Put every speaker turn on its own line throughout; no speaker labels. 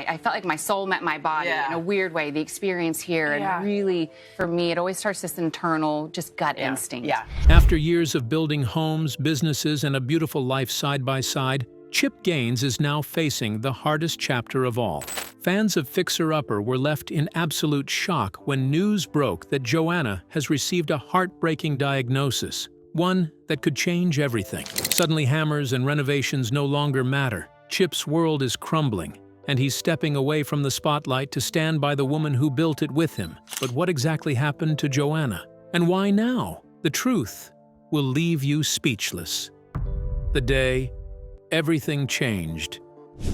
I felt like my soul met my body in a weird way, the experience here. And really, for me, it always starts this internal, just gut instinct.
After years of building homes, businesses, and a beautiful life side by side, Chip Gaines is now facing the hardest chapter of all. Fans of Fixer Upper were left in absolute shock when news broke that Joanna has received a heartbreaking diagnosis, one that could change everything. Suddenly, hammers and renovations no longer matter. Chip's world is crumbling, and he's stepping away from the spotlight to stand by the woman who built it with him. But what exactly happened to Joanna? And why now? The truth will leave you speechless. The day everything changed.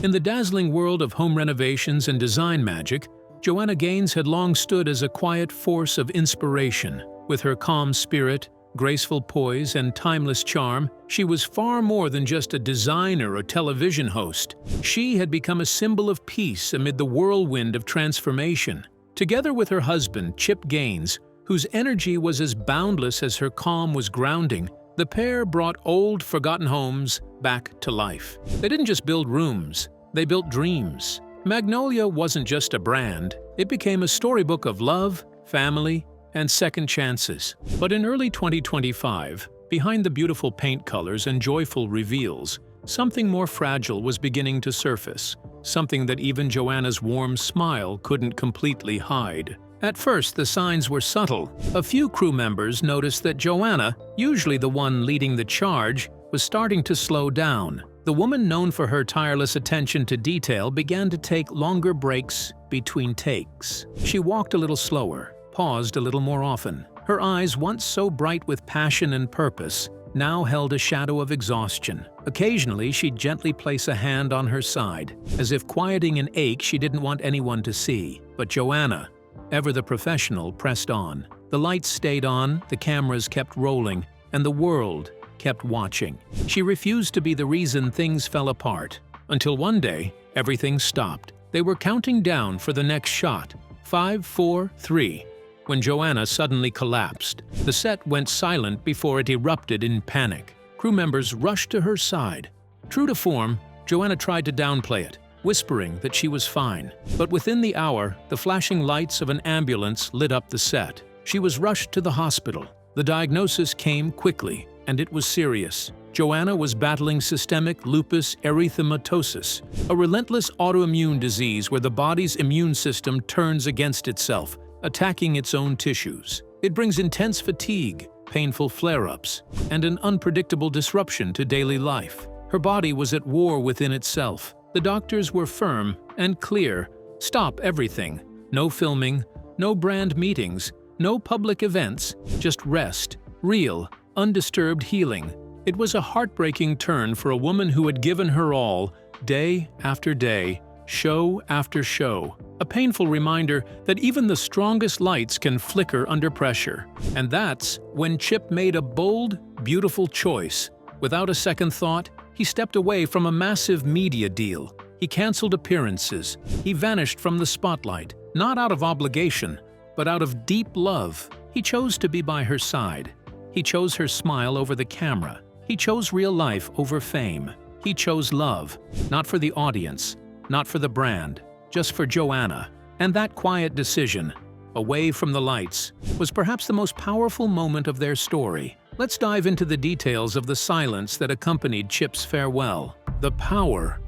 In the dazzling world of home renovations and design magic, Joanna Gaines had long stood as a quiet force of inspiration. With her calm spirit, graceful poise, and timeless charm, she was far more than just a designer or television host. She had become a symbol of peace amid the whirlwind of transformation. Together with her husband, Chip Gaines, whose energy was as boundless as her calm was grounding, the pair brought old, forgotten homes back to life. They didn't just build rooms, they built dreams. Magnolia wasn't just a brand, it became a storybook of love, family, and second chances. But in early 2025, behind the beautiful paint colors and joyful reveals, something more fragile was beginning to surface, something that even Joanna's warm smile couldn't completely hide. At first, the signs were subtle. A few crew members noticed that Joanna, usually the one leading the charge, was starting to slow down. The woman known for her tireless attention to detail began to take longer breaks between takes. She walked a little slower, paused a little more often. Her eyes, once so bright with passion and purpose, now held a shadow of exhaustion. Occasionally, she'd gently place a hand on her side, as if quieting an ache she didn't want anyone to see. But Joanna, ever the professional, pressed on. The lights stayed on, the cameras kept rolling, and the world kept watching. She refused to be the reason things fell apart. Until one day, everything stopped. They were counting down for the next shot. 5, 4, 3. When Joanna suddenly collapsed, the set went silent before it erupted in panic. Crew members rushed to her side. True to form, Joanna tried to downplay it, whispering that she was fine. But within the hour, the flashing lights of an ambulance lit up the set. She was rushed to the hospital. The diagnosis came quickly, and it was serious. Joanna was battling systemic lupus erythematosus, a relentless autoimmune disease where the body's immune system turns against itself, attacking its own tissues. It brings intense fatigue, painful flare-ups, and an unpredictable disruption to daily life. Her body was at war within itself. The doctors were firm and clear. Stop everything. No filming, no brand meetings, no public events, just rest, real, undisturbed healing. It was a heartbreaking turn for a woman who had given her all, day after day, show after show. A painful reminder that even the strongest lights can flicker under pressure. And that's when Chip made a bold, beautiful choice. Without a second thought, he stepped away from a massive media deal. He canceled appearances. He vanished from the spotlight, not out of obligation, but out of deep love. He chose to be by her side. He chose her smile over the camera. He chose real life over fame. He chose love, not for the audience, not for the brand, just for Joanna. And that quiet decision, away from the lights, was perhaps the most powerful moment of their story. Let's dive into the details of the silence that accompanied Chip's farewell. The power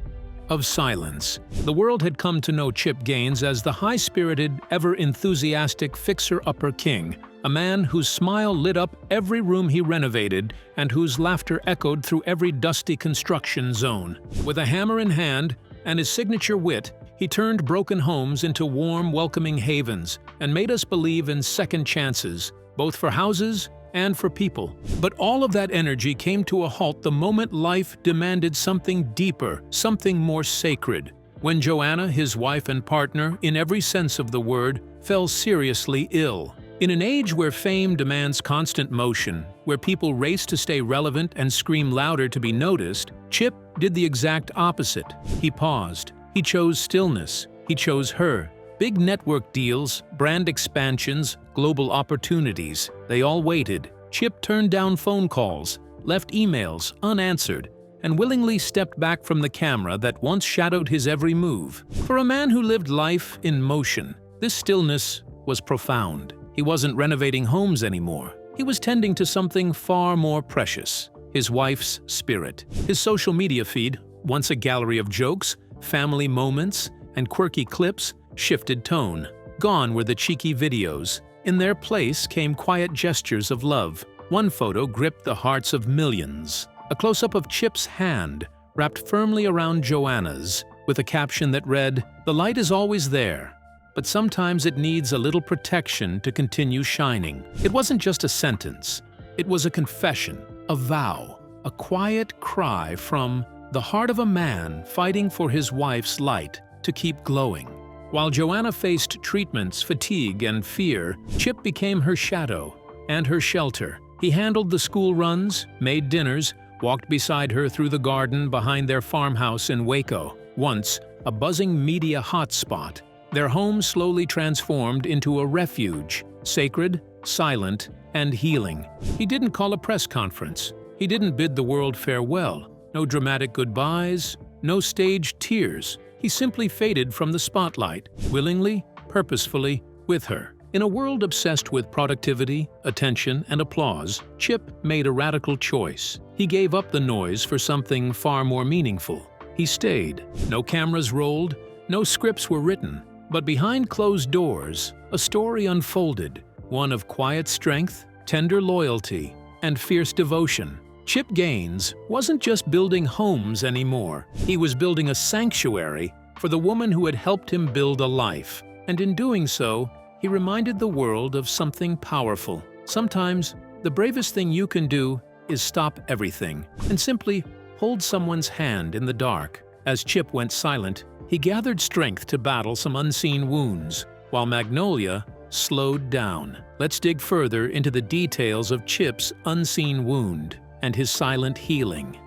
of silence. The world had come to know Chip Gaines as the high-spirited, ever-enthusiastic fixer-upper king, a man whose smile lit up every room he renovated and whose laughter echoed through every dusty construction zone. With a hammer in hand and his signature wit, he turned broken homes into warm, welcoming havens and made us believe in second chances, both for houses and for people. But all of that energy came to a halt the moment life demanded something deeper, something more sacred. When Joanna, his wife and partner, in every sense of the word, fell seriously ill. In an age where fame demands constant motion, where people race to stay relevant and scream louder to be noticed, Chip did the exact opposite. He paused. He chose stillness. He chose her. Big network deals, brand expansions, global opportunities, they all waited. Chip turned down phone calls, left emails unanswered, and willingly stepped back from the camera that once shadowed his every move. For a man who lived life in motion, this stillness was profound. He wasn't renovating homes anymore. He was tending to something far more precious: his wife's spirit. His social media feed, once a gallery of jokes, family moments, and quirky clips, shifted tone. Gone were the cheeky videos. In their place came quiet gestures of love. One photo gripped the hearts of millions. A close-up of Chip's hand, wrapped firmly around Joanna's, with a caption that read, "The light is always there, but sometimes it needs a little protection to continue shining." It wasn't just a sentence. It was a confession, a vow, a quiet cry from the heart of a man fighting for his wife's light to keep glowing. While Joanna faced treatments, fatigue, and fear, Chip became her shadow and her shelter. He handled the school runs, made dinners, walked beside her through the garden behind their farmhouse in Waco. Once a buzzing media hotspot, their home slowly transformed into a refuge, sacred, silent, and healing. He didn't call a press conference. He didn't bid the world farewell. No dramatic goodbyes, no staged tears. He simply faded from the spotlight, willingly, purposefully, with her. In a world obsessed with productivity, attention, and applause, Chip made a radical choice. He gave up the noise for something far more meaningful. He stayed. No cameras rolled, no scripts were written. But behind closed doors, a story unfolded, one of quiet strength, tender loyalty, and fierce devotion. Chip Gaines wasn't just building homes anymore. He was building a sanctuary for the woman who had helped him build a life. And in doing so, he reminded the world of something powerful. Sometimes, the bravest thing you can do is stop everything and simply hold someone's hand in the dark. As Chip went silent, he gathered strength to battle some unseen wounds, while Magnolia slowed down. Let's dig further into the details of Chip's unseen wound and his silent healing.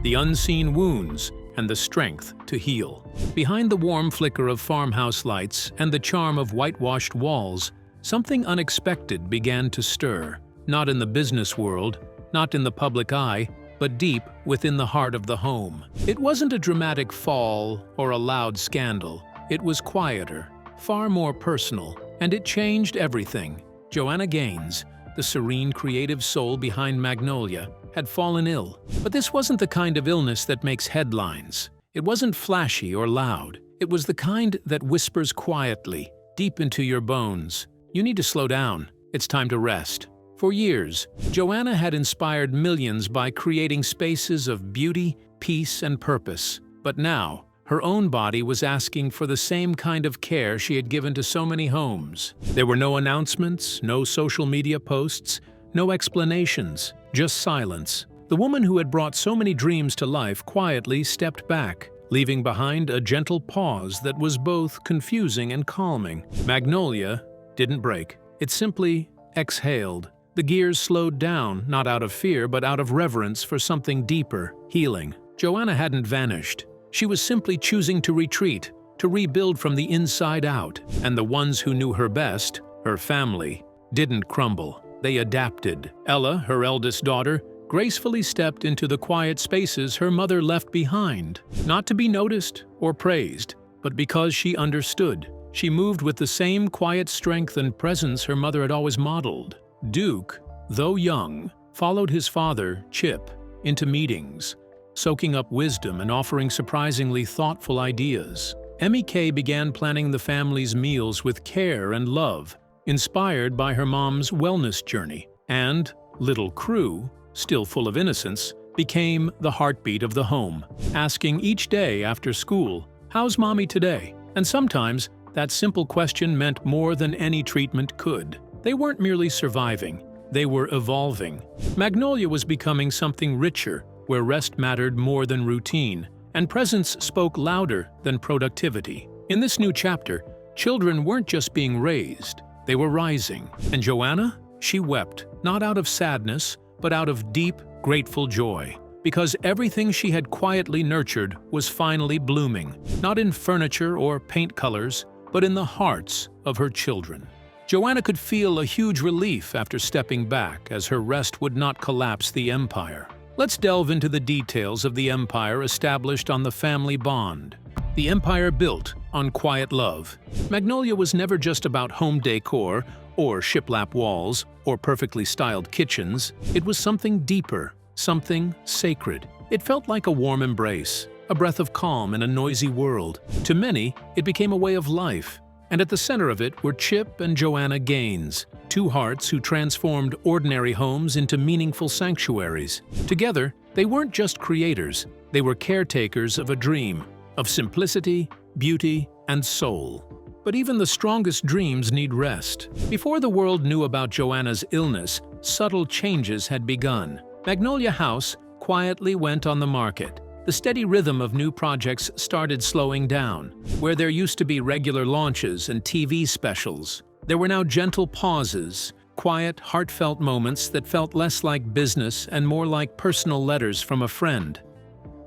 The unseen wounds and the strength to heal. Behind the warm flicker of farmhouse lights and the charm of whitewashed walls, something unexpected began to stir. Not in the business world, not in the public eye, but deep within the heart of the home. It wasn't a dramatic fall or a loud scandal. It was quieter, far more personal, and it changed everything. Joanna Gaines, the serene creative soul behind Magnolia, had fallen ill. But this wasn't the kind of illness that makes headlines. It wasn't flashy or loud. It was the kind that whispers quietly, deep into your bones. You need to slow down. It's time to rest. For years, Joanna had inspired millions by creating spaces of beauty, peace, and purpose. But now, her own body was asking for the same kind of care she had given to so many homes. There were no announcements, no social media posts, no explanations, just silence. The woman who had brought so many dreams to life quietly stepped back, leaving behind a gentle pause that was both confusing and calming. Magnolia didn't break. It simply exhaled. The gears slowed down, not out of fear, but out of reverence for something deeper, healing. Joanna hadn't vanished. She was simply choosing to retreat, to rebuild from the inside out. And the ones who knew her best, her family, didn't crumble. They adapted. Ella, her eldest daughter, gracefully stepped into the quiet spaces her mother left behind, not to be noticed or praised, but because she understood. She moved with the same quiet strength and presence her mother had always modeled. Duke, though young, followed his father, Chip, into meetings, soaking up wisdom and offering surprisingly thoughtful ideas. Emmy Kay began planning the family's meals with care and love, inspired by her mom's wellness journey. And little Crew, still full of innocence, became the heartbeat of the home, asking each day after school, "How's Mommy today?" And sometimes, that simple question meant more than any treatment could. They weren't merely surviving, they were evolving. Magnolia was becoming something richer, where rest mattered more than routine, and presence spoke louder than productivity. In this new chapter, children weren't just being raised, they were rising. And Joanna? She wept, not out of sadness, but out of deep, grateful joy. Because everything she had quietly nurtured was finally blooming, not in furniture or paint colors, but in the hearts of her children. Joanna could feel a huge relief after stepping back, as her rest would not collapse the empire. Let's delve into the details of the empire established on the family bond. The empire built on quiet love. Magnolia was never just about home decor or shiplap walls or perfectly styled kitchens. It was something deeper, something sacred. It felt like a warm embrace, a breath of calm in a noisy world. To many, it became a way of life. And at the center of it were Chip and Joanna Gaines, two hearts who transformed ordinary homes into meaningful sanctuaries. Together, they weren't just creators, they were caretakers of a dream, of simplicity, beauty, and soul. But even the strongest dreams need rest. Before the world knew about Joanna's illness, subtle changes had begun. Magnolia House quietly went on the market. The steady rhythm of new projects started slowing down. Where there used to be regular launches and TV specials, there were now gentle pauses, quiet, heartfelt moments that felt less like business and more like personal letters from a friend.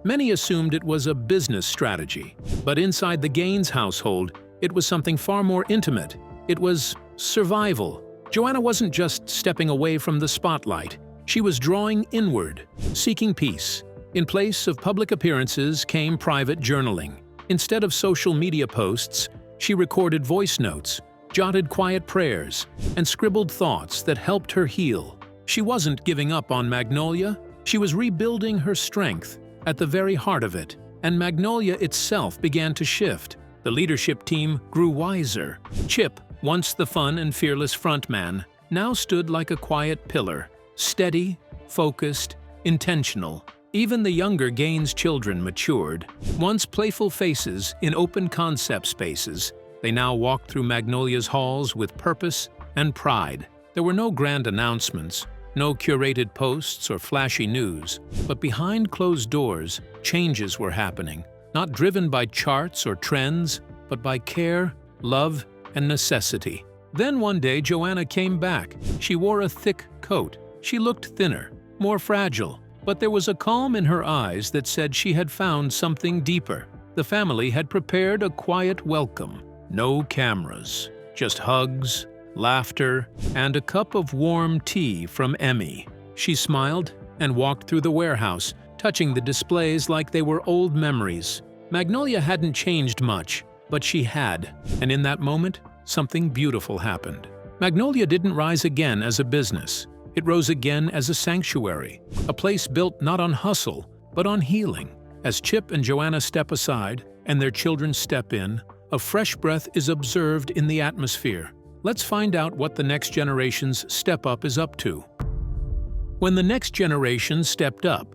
Many assumed it was a business strategy, but inside the Gaines household, it was something far more intimate. It was survival. Joanna wasn't just stepping away from the spotlight. She was drawing inward, seeking peace. In place of public appearances came private journaling. Instead of social media posts, she recorded voice notes, jotted quiet prayers, and scribbled thoughts that helped her heal. She wasn't giving up on Magnolia. She was rebuilding her strength at the very heart of it. And Magnolia itself began to shift. The leadership team grew wiser. Chip, once the fun and fearless frontman, now stood like a quiet pillar, steady, focused, intentional. Even the younger Gaines children matured. Once playful faces in open concept spaces, they now walked through Magnolia's halls with purpose and pride. There were no grand announcements, no curated posts or flashy news, but behind closed doors, changes were happening, not driven by charts or trends, but by care, love, and necessity. Then one day, Joanna came back. She wore a thick coat. She looked thinner, more fragile, but there was a calm in her eyes that said she had found something deeper. The family had prepared a quiet welcome. No cameras, just hugs, laughter, and a cup of warm tea from Emmy. She smiled and walked through the warehouse, touching the displays like they were old memories. Magnolia hadn't changed much, but she had, and in that moment, something beautiful happened. Magnolia didn't rise again as a business. It rose again as a sanctuary, a place built not on hustle, but on healing. As Chip and Joanna step aside and their children step in, a fresh breath is observed in the atmosphere. Let's find out what the next generation's step up is up to. When the next generation stepped up,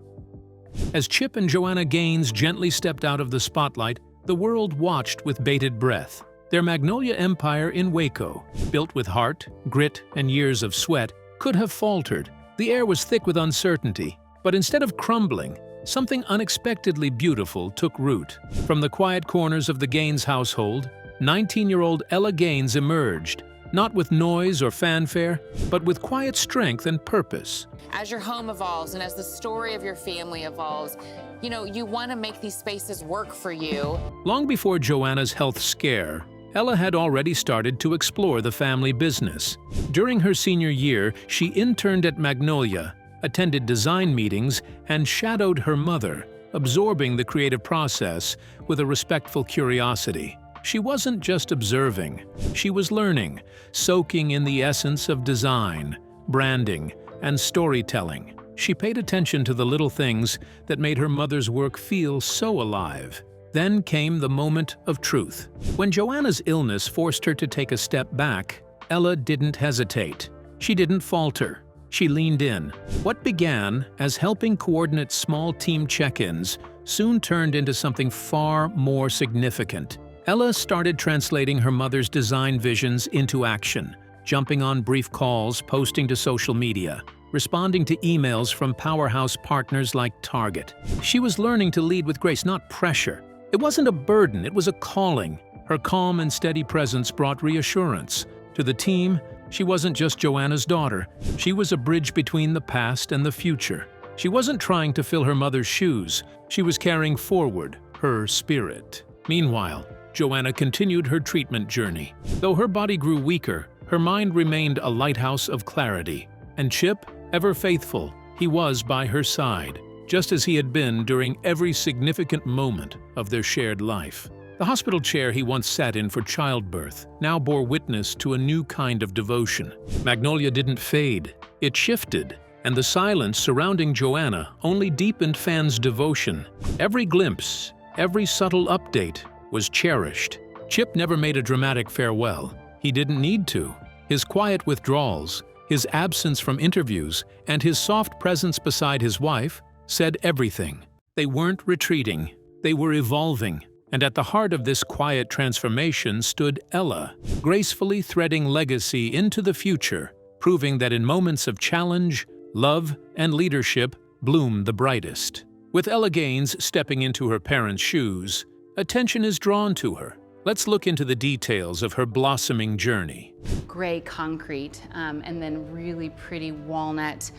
as Chip and Joanna Gaines gently stepped out of the spotlight, the world watched with bated breath. Their Magnolia empire in Waco, built with heart, grit, and years of sweat, could have faltered. The air was thick with uncertainty, but instead of crumbling, something unexpectedly beautiful took root. From the quiet corners of the Gaines household, 19-year-old Ella Gaines emerged, not with noise or fanfare, but with quiet strength and purpose.
As your home evolves and as the story of your family evolves, you want to make these spaces work for you.
Long before Joanna's health scare, Ella had already started to explore the family business. During her senior year, she interned at Magnolia, attended design meetings, and shadowed her mother, absorbing the creative process with a respectful curiosity. She wasn't just observing, she was learning, soaking in the essence of design, branding, and storytelling. She paid attention to the little things that made her mother's work feel so alive. Then came the moment of truth. When Joanna's illness forced her to take a step back, Ella didn't hesitate. She didn't falter. She leaned in. What began as helping coordinate small team check-ins soon turned into something far more significant. Ella started translating her mother's design visions into action, jumping on brief calls, posting to social media, responding to emails from powerhouse partners like Target. She was learning to lead with grace, not pressure. It wasn't a burden, it was a calling. Her calm and steady presence brought reassurance. To the team, she wasn't just Joanna's daughter. She was a bridge between the past and the future. She wasn't trying to fill her mother's shoes. She was carrying forward her spirit. Meanwhile, Joanna continued her treatment journey. Though her body grew weaker, her mind remained a lighthouse of clarity. And Chip, ever faithful, he was by her side. just as he had been during every significant moment of their shared life. The hospital chair he once sat in for childbirth now bore witness to a new kind of devotion. Magnolia didn't fade, it shifted, and the silence surrounding Joanna only deepened fans' devotion. Every glimpse, every subtle update was cherished. Chip never made a dramatic farewell. He didn't need to. His quiet withdrawals, his absence from interviews, and his soft presence beside his wife said everything. They weren't retreating, they were evolving. And at the heart of this quiet transformation stood Ella, gracefully threading legacy into the future, proving that in moments of challenge, love, and leadership bloom the brightest. With Ella Gaines stepping into her parents' shoes, attention is drawn to her. Let's look into the details of her blossoming journey.
Gray concrete, and then really pretty walnut,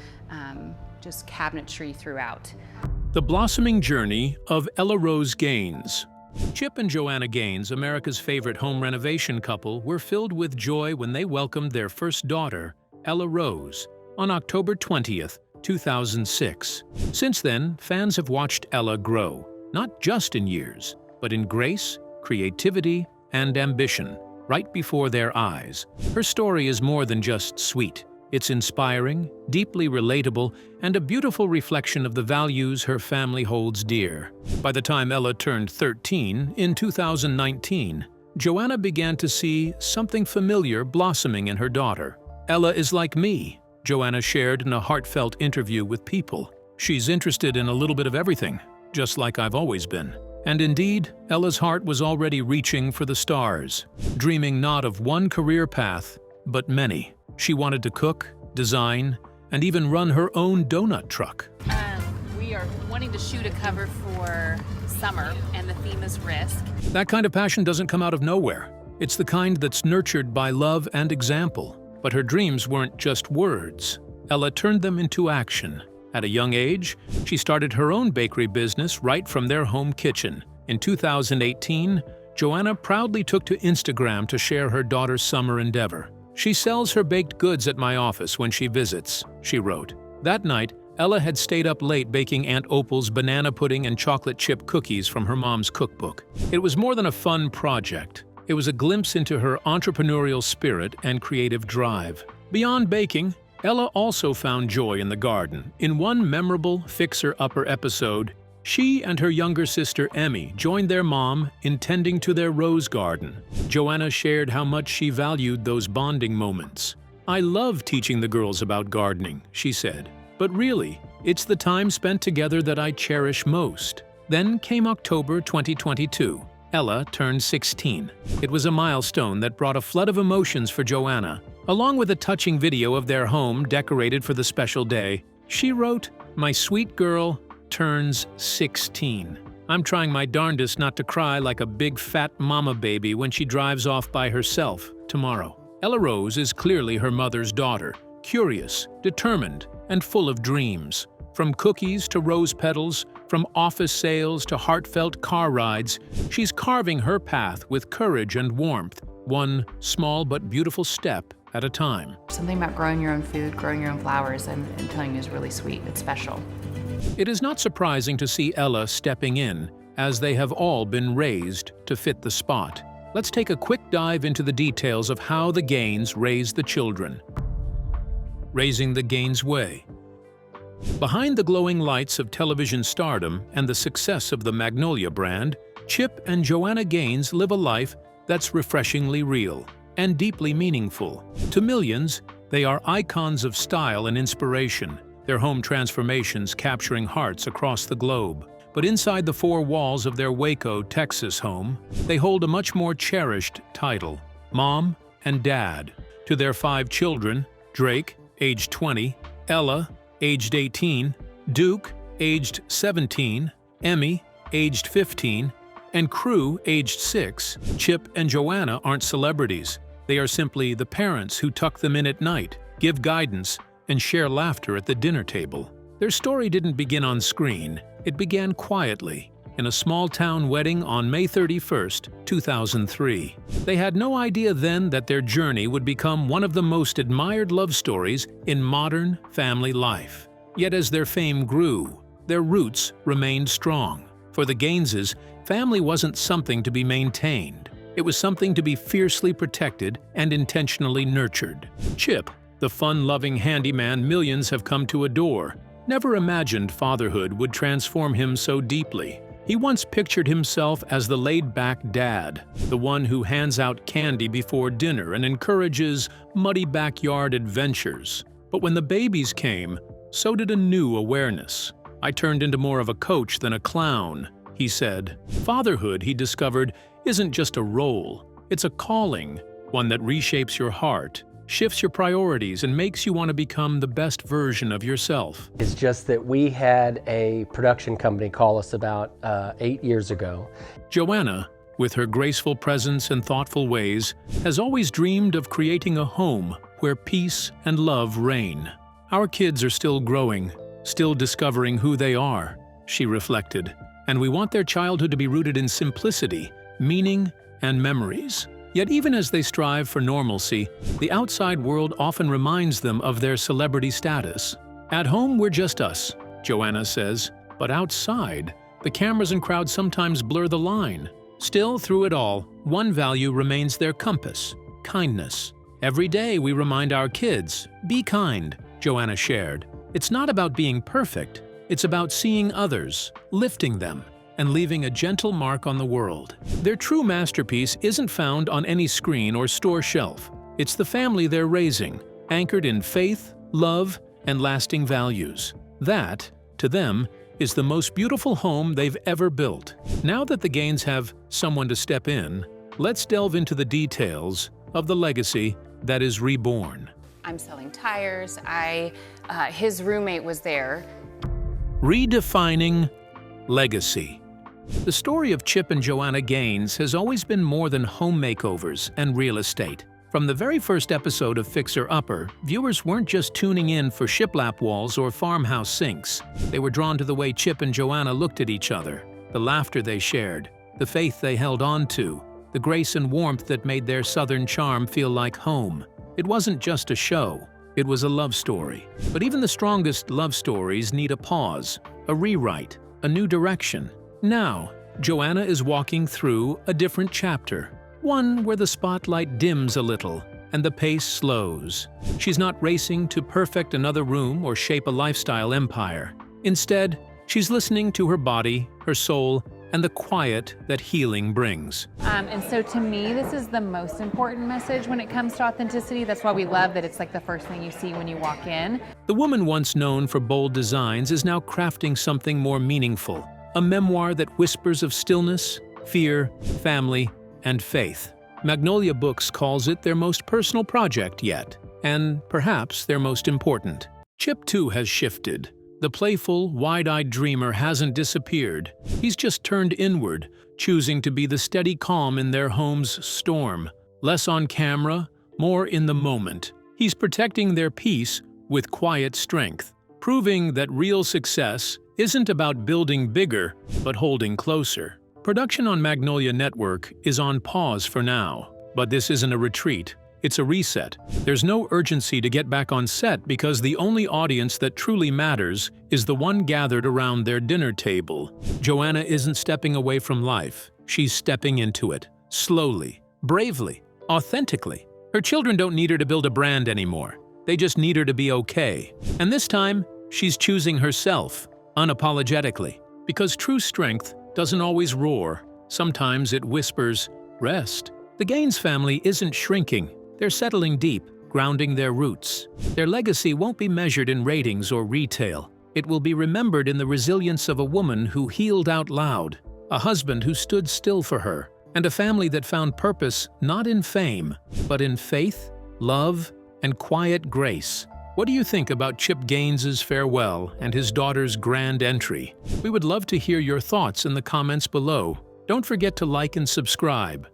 just cabinetry throughout.
The blossoming journey of Ella Rose Gaines. Chip and Joanna Gaines, America's favorite home renovation couple, were filled with joy when they welcomed their first daughter, Ella Rose, on October 20th, 2006. Since then, fans have watched Ella grow, not just in years, but in grace, creativity, and ambition, right before their eyes. Her story is more than just sweet. It's inspiring, deeply relatable, and a beautiful reflection of the values her family holds dear. By the time Ella turned 13 in 2019, Joanna began to see something familiar blossoming in her daughter. "Ella is like me," Joanna shared in a heartfelt interview with People. "She's interested in a little bit of everything, just like I've always been." And indeed, Ella's heart was already reaching for the stars, dreaming not of one career path, but many. She wanted to cook, design, and even run her own donut truck.
We are wanting to shoot a cover for summer, and the theme is risk.
That kind of passion doesn't come out of nowhere. It's the kind that's nurtured by love and example. But her dreams weren't just words. Ella turned them into action. At a young age, she started her own bakery business right from their home kitchen. In 2018, Joanna proudly took to Instagram to share her daughter's summer endeavor. "She sells her baked goods at my office when she visits," she wrote. That night, Ella had stayed up late baking Aunt Opal's banana pudding and chocolate chip cookies from her mom's cookbook. It was more than a fun project. It was a glimpse into her entrepreneurial spirit and creative drive. Beyond baking, Ella also found joy in the garden. In one memorable fixer-upper episode, she and her younger sister Emmy joined their mom in tending to their rose garden. Joanna shared how much she valued those bonding moments. "I love teaching the girls about gardening," she said. "But really, it's the time spent together that I cherish most." Then came October 2022. Ella turned 16. It was a milestone that brought a flood of emotions for Joanna. Along with a touching video of their home decorated for the special day, she wrote, "My sweet girl turns 16. I'm trying my darndest not to cry like a big fat mama baby when she drives off by herself tomorrow." Ella Rose is clearly her mother's daughter, curious, determined, and full of dreams. From cookies to rose petals, from office sales to heartfelt car rides, she's carving her path with courage and warmth, one small but beautiful step at a time.
Something about growing your own food, growing your own flowers, and telling you is really sweet. It's special.
It is not surprising to see Ella stepping in, as they have all been raised to fit the spot. Let's take a quick dive into the details of how the Gaines raised the children. Raising the Gaines way. Behind the glowing lights of television stardom and the success of the Magnolia brand, Chip and Joanna Gaines live a life that's refreshingly real and deeply meaningful. To millions, they are icons of style and inspiration, their home transformations capturing hearts across the globe. But inside the four walls of their Waco, Texas home, they hold a much more cherished title, Mom and Dad. To their 5 children, Drake, aged 20, Ella, aged 18, Duke, aged 17, Emmy, aged 15, and Crew, aged 6, Chip and Joanna aren't celebrities. They are simply the parents who tuck them in at night, give guidance, and share laughter at the dinner table. Their story didn't begin on screen. It began quietly, in a small-town wedding on May 31st, 2003. They had no idea then that their journey would become one of the most admired love stories in modern family life. Yet as their fame grew, their roots remained strong. For the Gaineses, family wasn't something to be maintained. It was something to be fiercely protected and intentionally nurtured. Chip, the fun-loving handyman millions have come to adore, never imagined fatherhood would transform him so deeply. He once pictured himself as the laid-back dad, the one who hands out candy before dinner and encourages muddy backyard adventures. But when the babies came, so did a new awareness. "I turned into more of a coach than a clown," he said. Fatherhood, he discovered, isn't just a role. It's a calling, one that reshapes your heart, shifts your priorities, and makes you want to become the best version of yourself.
It's just that we had a production company call us about 8 years ago.
Joanna, with her graceful presence and thoughtful ways, has always dreamed of creating a home where peace and love reign. "Our kids are still growing, still discovering who they are," she reflected, "and we want their childhood to be rooted in simplicity, meaning, and memories." Yet even as they strive for normalcy, the outside world often reminds them of their celebrity status. "At home, we're just us," Joanna says, "but outside, the cameras and crowds sometimes blur the line." Still, through it all, one value remains their compass: kindness. "Every day we remind our kids, be kind," Joanna shared. "It's not about being perfect, it's about seeing others, lifting them, and leaving a gentle mark on the world." Their true masterpiece isn't found on any screen or store shelf. It's the family they're raising, anchored in faith, love, and lasting values. That, to them, is the most beautiful home they've ever built. Now that the Gaines have someone to step in, let's delve into the details of the legacy that is reborn.
I'm selling tires. His roommate was there.
Redefining legacy. The story of Chip and Joanna Gaines has always been more than home makeovers and real estate. From the very first episode of Fixer Upper, viewers weren't just tuning in for shiplap walls or farmhouse sinks. They were drawn to the way Chip and Joanna looked at each other, the laughter they shared, the faith they held on to, the grace and warmth that made their southern charm feel like home. It wasn't just a show, it was a love story. But even the strongest love stories need a pause, a rewrite, a new direction. Now, Joanna is walking through a different chapter, one where the spotlight dims a little and the pace slows. She's not racing to perfect another room or shape a lifestyle empire. Instead, she's listening to her body, her soul, and the quiet that healing brings.
And so to me, this is the most important message when it comes to authenticity. That's why we love that it's like the first thing you see when you walk in.
The woman once known for bold designs is now crafting something more meaningful, a memoir that whispers of stillness, fear, family, and faith. Magnolia Books calls it their most personal project yet, and perhaps their most important. Chip too has shifted. The playful, wide-eyed dreamer hasn't disappeared. He's just turned inward, choosing to be the steady calm in their home's storm. Less on camera, more in the moment. He's protecting their peace with quiet strength, proving that real success isn't about building bigger, but holding closer. Production on Magnolia Network is on pause for now, but this isn't a retreat. It's a reset. There's no urgency to get back on set because the only audience that truly matters is the one gathered around their dinner table. Joanna isn't stepping away from life. She's stepping into it, slowly, bravely, authentically. Her children don't need her to build a brand anymore. They just need her to be okay. And this time, she's choosing herself, unapologetically. Because true strength doesn't always roar. Sometimes it whispers, rest. The Gaines family isn't shrinking. They're settling deep, grounding their roots. Their legacy won't be measured in ratings or retail. It will be remembered in the resilience of a woman who healed out loud, a husband who stood still for her, and a family that found purpose not in fame, but in faith, love, and quiet grace. What do you think about Chip Gaines's farewell and his daughter's grand entry? We would love to hear your thoughts in the comments below. Don't forget to like and subscribe.